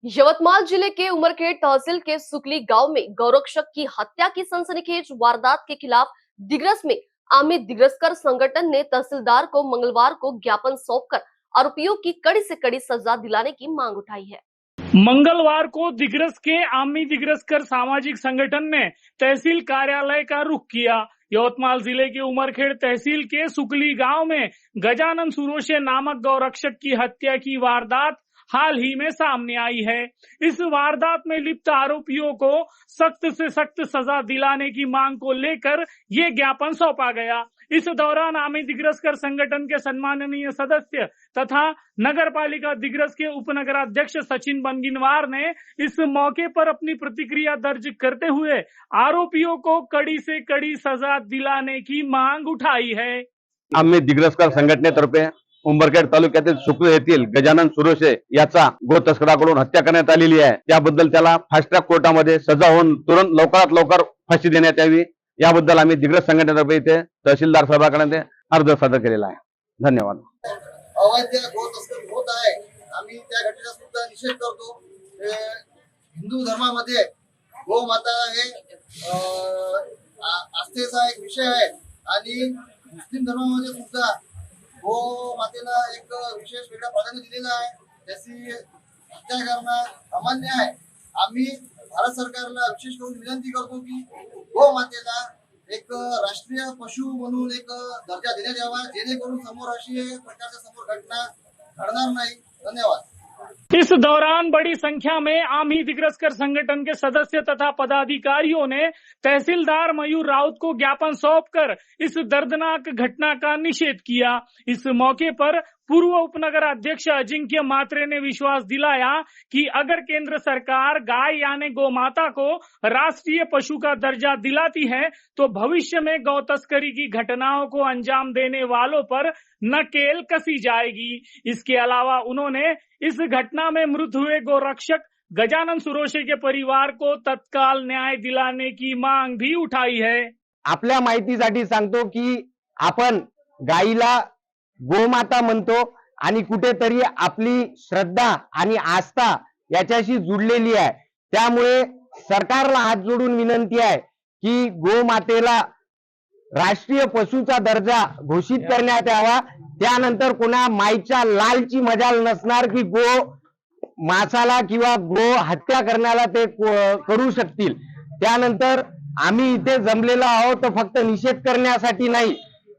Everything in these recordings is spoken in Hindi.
यवतमाल जिले के उमरखेड़ तहसील के सुकली गांव में गौरक्षक की हत्या की सनसनीखेज वारदात के खिलाफ दिग्रस में आमिर दिग्रसकर संगठन ने तहसीलदार को मंगलवार को ज्ञापन सौंपकर आरोपियों की कड़ी से कड़ी सजा दिलाने की मांग उठाई है। मंगलवार को दिग्रस के आमी दिग्रसकर सामाजिक संगठन ने तहसील कार्यालय का रुख किया। यवतमाल जिले के उमरखेड़ तहसील के सुकली गांव में गजानन सुरोशे नामक गौरक्षक की हत्या की वारदात हाल ही में सामने आई है। इस वारदात में लिप्त आरोपियों को सख्त से सख्त सजा दिलाने की मांग को लेकर ये ज्ञापन सौंपा गया। इस दौरान आमी दिग्रसकर संगठन के सम्माननीय सदस्य तथा नगर पालिका दिग्रस के उपनगराध्यक्ष सचिन बनगिनवार ने इस मौके पर अपनी प्रतिक्रिया दर्ज करते हुए आरोपियों को कड़ी से कड़ी सजा दिलाने की मांग उठाई है। आम्ही दिग्रसकर संघटनेतर्फे उंबरखेड तालुक्यातील सुकली येथील गजानन सुरोशे याचा गो तस्कराकडून हत्या करण्यात आलेली आहे। त्याबद्दल त्याला फास्ट ट्रॅक कोर्टामध्ये सजा होऊन तुरंत लवकरात लवकर फाशी देण्यात यावी याबद्दल आम्ही दिग्रस संघटनेतर्फे इथे तहसीलदार साहेबांकडे अर्ज सादर केलेला आहे। धन्यवाद। अवैध गो तस्करी होत आहे, आम्ही त्या घटनेचा सुद्धा निषेध करतो। हिंदू धर्मामध्ये गो माता हे आस्थेचा एक विषय आहे आणि मुस्लिम धर्मामध्ये सुद्धा गो मातेला एक विशेष वेगळं प्राधान्य दिलेलं आहे। त्याची हत्या करणं अमान्य आहे। आम्ही भारत सरकारला विशेष करून विनंती करतो की गो मातेला एक राष्ट्रीय पशु म्हणून एक दर्जा देण्यात यावा, जेणेकरून समोर अशी प्रकारच्या समोर घटना घडणार नाही। धन्यवाद। इस दौरान बड़ी संख्या में आमी दिग्रसकर संगठन के सदस्य तथा पदाधिकारियों ने तहसीलदार मयूर राउत को ज्ञापन सौंपकर इस दर्दनाक घटना का निषेध किया। इस मौके पर पूर्व उपनगर अध्यक्ष अजिंक्य मात्रे ने विश्वास दिलाया कि अगर केंद्र सरकार गाय यानी गौ माता को राष्ट्रीय पशु का दर्जा दिलाती है तो भविष्य में गौ तस्करी की घटनाओं को अंजाम देने वालों पर नकेल कसी जाएगी। इसके अलावा उन्होंने इस घटना में मृत हुए गोरक्षक गजानन सुरोशे के परिवार को तत्काल न्याय दिलाने की मांग भी उठाई है। आपल्या माहितीसाठी सांगतो की आपण गाईला गोमाता म्हणतो आणि कुठेतरी आपली श्रद्धा आणि आस्था याच्याशी जुडलेली आहे। त्यामुळे सरकारला हात जोडून विनंती आहे की गोमातेला राष्ट्रीय पशुचा दर्जा घोषित करण्यात यावा। त्यानंतर कोणा माईच्या लालची मजाल नसणार की गो मासाला किंवा गो हत्या करण्याला ते करू शकतील। त्यानंतर आम्ही इथे जमलेलो आहोत फक्त निषेध करण्यासाठी नाही,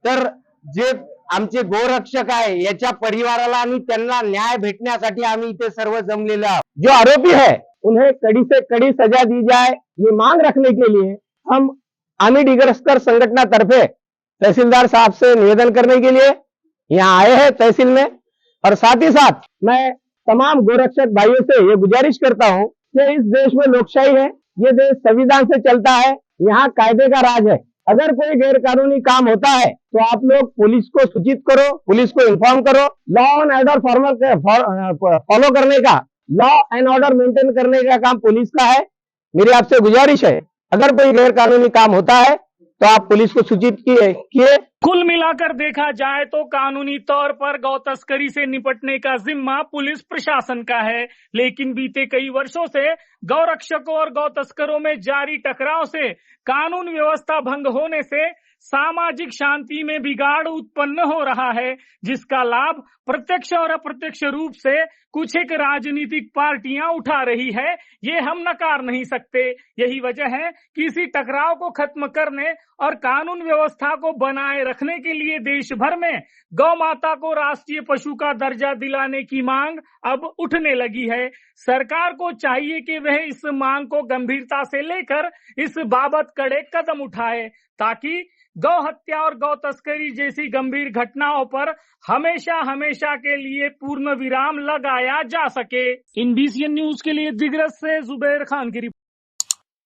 तर जे आमचे गोरक्षक आहे याच्या परिवाराला आणि त्यांना न्याय भेटण्यासाठी आम्ही इथे सर्व जमलेलो आहोत। जो आरोपी है उन्हें कड़ी से कड़ी सजा दी जाए, ये मांग रखने के लिए हम आमी दिग्रसकर संगठन तरफे तहसीलदार साहब से निवेदन करने के लिए यहाँ आए हैं तहसील में। और साथ ही साथ मैं तमाम गोरक्षक भाइयों से ये गुजारिश करता हूँ कि इस देश में लोकशाही है, ये देश संविधान से चलता है, यहाँ कायदे का राज है। अगर कोई गैर कानूनी काम होता है तो आप लोग पुलिस को सूचित करो, पुलिस को इन्फॉर्म करो। लॉ एंड ऑर्डर फॉलो करने का, लॉ एंड ऑर्डर मेंटेन करने का काम पुलिस का है। मेरी आपसे गुजारिश है, अगर कोई गैर कानूनी काम होता है तो आप पुलिस को सूचित किए। कुल मिलाकर देखा जाए तो कानूनी तौर पर गौ तस्करी से निपटने का जिम्मा पुलिस प्रशासन का है, लेकिन बीते कई वर्षों से गौ रक्षकों और गौ तस्करों में जारी टकराव से कानून व्यवस्था भंग होने से सामाजिक शांति में बिगाड़ उत्पन्न हो रहा है, जिसका लाभ प्रत्यक्ष और अप्रत्यक्ष रूप से कुछ एक राजनीतिक पार्टियां उठा रही है। ये हम नकार नहीं सकते। यही वजह है कि इसी टकराव को खत्म करने और कानून व्यवस्था को बनाए रखने के लिए देश भर में गौ माता को राष्ट्रीय पशु का दर्जा दिलाने की मांग अब उठने लगी है। सरकार को चाहिए कि वह इस मांग को गंभीरता से लेकर इस बाबत कड़े कदम उठाए, ताकि गौ हत्या और गौ तस्करी जैसी गंभीर घटनाओं पर हमेशा हमेशा के लिए पूर्ण विराम लगाया जा सके। इन BCN न्यूज के लिए दिग्रस से जुबैर खान की रिपोर्ट।